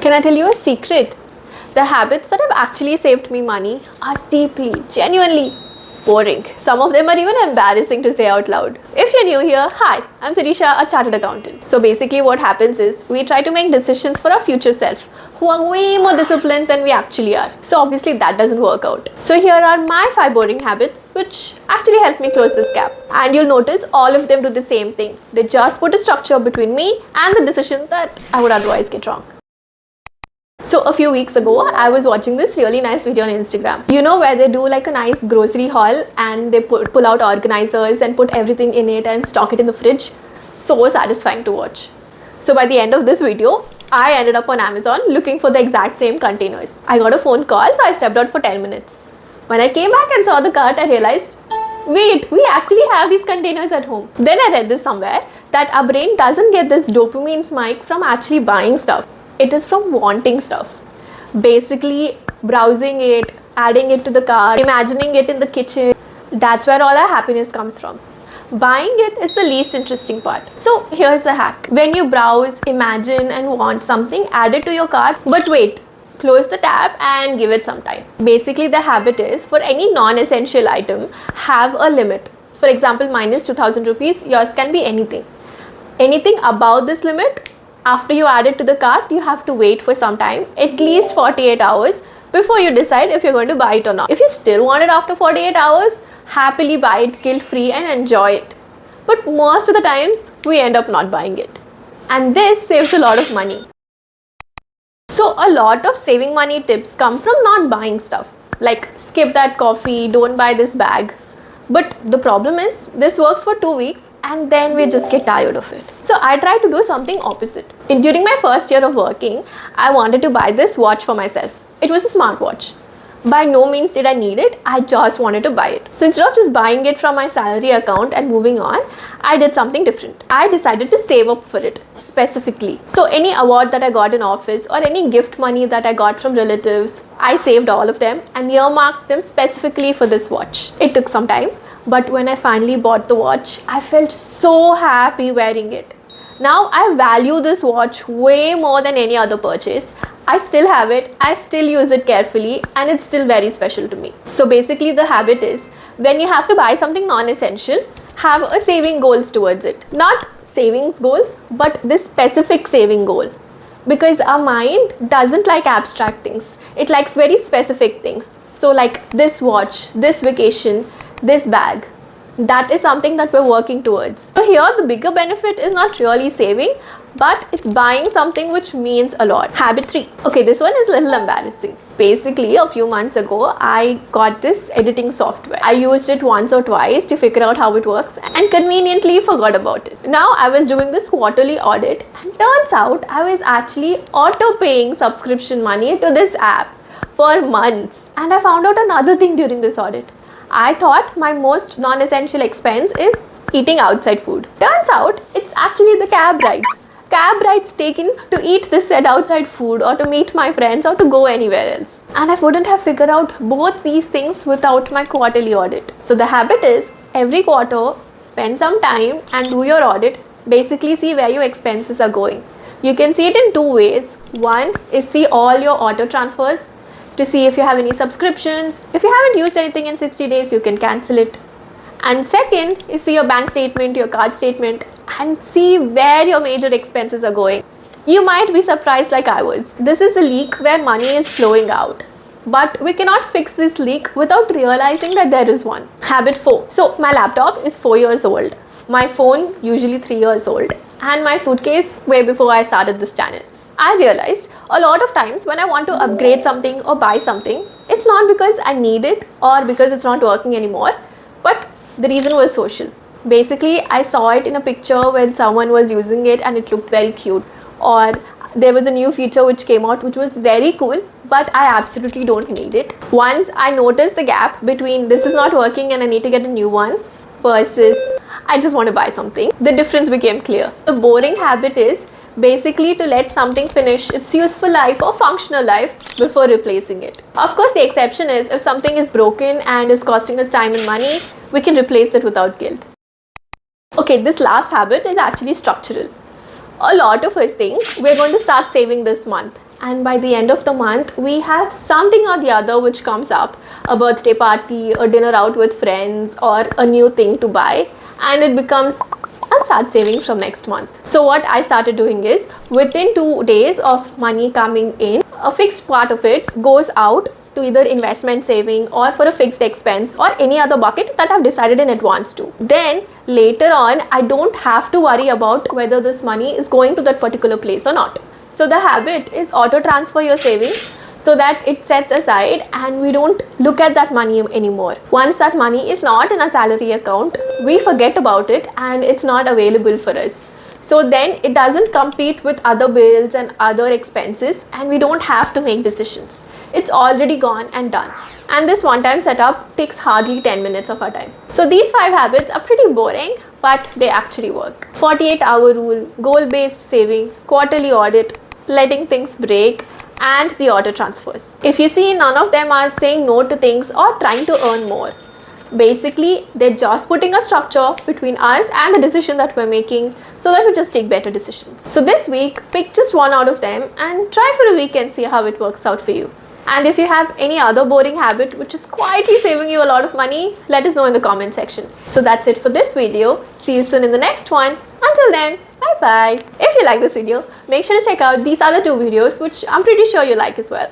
Can I tell you a secret? The habits that have actually saved me money are deeply, genuinely boring. Some of them are even embarrassing to say out loud. If you're new here, hi, I'm Sirisha, a chartered accountant. So basically what happens is we try to make decisions for our future self who are way more disciplined than we actually are. So obviously that doesn't work out. So here are my 5 boring habits which actually help me close this gap. And you'll notice all of them do the same thing. They just put a structure between me and the decision that I would otherwise get wrong. So a few weeks ago, I was watching this really nice video on Instagram. You know where they do like a nice grocery haul and they pull out organizers and put everything in it and stock it in the fridge. So satisfying to watch. So by the end of this video, I ended up on Amazon looking for the exact same containers. I got a phone call, so I stepped out for 10 minutes. When I came back and saw the cart, I realized, wait, we actually have these containers at home. Then I read this somewhere that our brain doesn't get this dopamine spike from actually buying stuff. It is from wanting stuff. Basically, browsing it, adding it to the cart, imagining it in the kitchen. That's where all our happiness comes from. Buying it is the least interesting part. So here's the hack. When you browse, imagine and want something, add it to your cart. But wait, close the tab and give it some time. Basically, the habit is for any non-essential item, have a limit. For example, mine is 2000 rupees. Yours can be anything. Anything above this limit, after you add it to the cart, you have to wait for some time, at least 48 hours, before you decide if you're going to buy it or not. If you still want it after 48 hours, happily buy it guilt-free and enjoy it. But most of the times, we end up not buying it. And this saves a lot of money. So a lot of saving money tips come from not buying stuff. Like skip that coffee, don't buy this bag. But the problem is, this works for 2 weeks and then we just get tired of it. So I tried to do something opposite. During my first year of working, I wanted to buy this watch for myself. It was a smartwatch. By no means did I need it, I just wanted to buy it. So instead of just buying it from my salary account and moving on, I did something different. I decided to save up for it, specifically. So any award that I got in office or any gift money that I got from relatives, I saved all of them and earmarked them specifically for this watch. It took some time. But when I finally bought the watch, I felt so happy wearing it. Now I value this watch way more than any other purchase. I still have it, I still use it carefully, and it's still very special to me. So basically the habit is, when you have to buy something non-essential, have a saving goals towards it. Not savings goals, but this specific saving goal. Because our mind doesn't like abstract things. It likes very specific things. So like this watch, this vacation, this bag, that is something that we're working towards. So here the bigger benefit is not really saving, but it's buying something which means a lot. Habit 3. Okay, this one is a little embarrassing. Basically, a few months ago, I got this editing software. I used it once or twice to figure out how it works and conveniently forgot about it. Now I was doing this quarterly audit and turns out I was actually auto-paying subscription money to this app for months. And I found out another thing during this audit. I thought my most non-essential expense is eating outside food. Turns out it's actually the cab rides. Cab rides taken to eat this said outside food or to meet my friends or to go anywhere else. And I wouldn't have figured out both these things without my quarterly audit. So the habit is every quarter, spend some time and do your audit. Basically see where your expenses are going. You can see it in 2 ways. One is see all your auto transfers, to see if you have any subscriptions. If you haven't used anything in 60 days, you can cancel it. And second is see your bank statement, your card statement, and see where your major expenses are going. You might be surprised like I was. This is a leak where money is flowing out. But we cannot fix this leak without realizing that there is one. Habit 4. So my laptop is 4 years old. My phone usually 3 years old. And my suitcase way before I started this channel. I realized a lot of times when I want to upgrade something or buy something, it's not because I need it or because it's not working anymore, but the reason was social. Basically, I saw it in a picture when someone was using it and it looked very cute, or there was a new feature which came out which was very cool, but I absolutely don't need it. Once I noticed the gap between this is not working and I need to get a new one versus I just want to buy something, the difference became clear. The boring habit is basically to let something finish its useful life or functional life before replacing it. Of course, the exception is if something is broken and is costing us time and money, we can replace it without guilt. Okay, this last habit is actually structural. A lot of us think we're going to start saving this month and by the end of the month we have something or the other which comes up, a birthday party, a dinner out with friends, or a new thing to buy, and it becomes, I'll start saving from next month. So what I started doing is, within 2 days of money coming in, a fixed part of it goes out to either investment saving or for a fixed expense or any other bucket that I've decided in advance to. Then later on, I don't have to worry about whether this money is going to that particular place or not. So the habit is auto transfer your savings so that it sets aside and we don't look at that money anymore. Once that money is not in a salary account, we forget about it and it's not available for us. So then it doesn't compete with other bills and other expenses, and we don't have to make decisions. It's already gone and done. And this one-time setup takes hardly 10 minutes of our time. So these 5 habits are pretty boring, but they actually work. 48-hour rule, goal-based saving, quarterly audit, letting things break, and the auto transfers. If you see, none of them are saying no to things or trying to earn more. Basically, they're just putting a structure between us and the decision that we're making so that we just take better decisions. So this week, pick just one out of them and try for a week and see how it works out for you. And if you have any other boring habit which is quietly saving you a lot of money, let us know in the comment section. So that's it for this video. See you soon in the next one. Until then, bye bye. If you like this video, make sure to check out these other 2 videos which I'm pretty sure you like as well.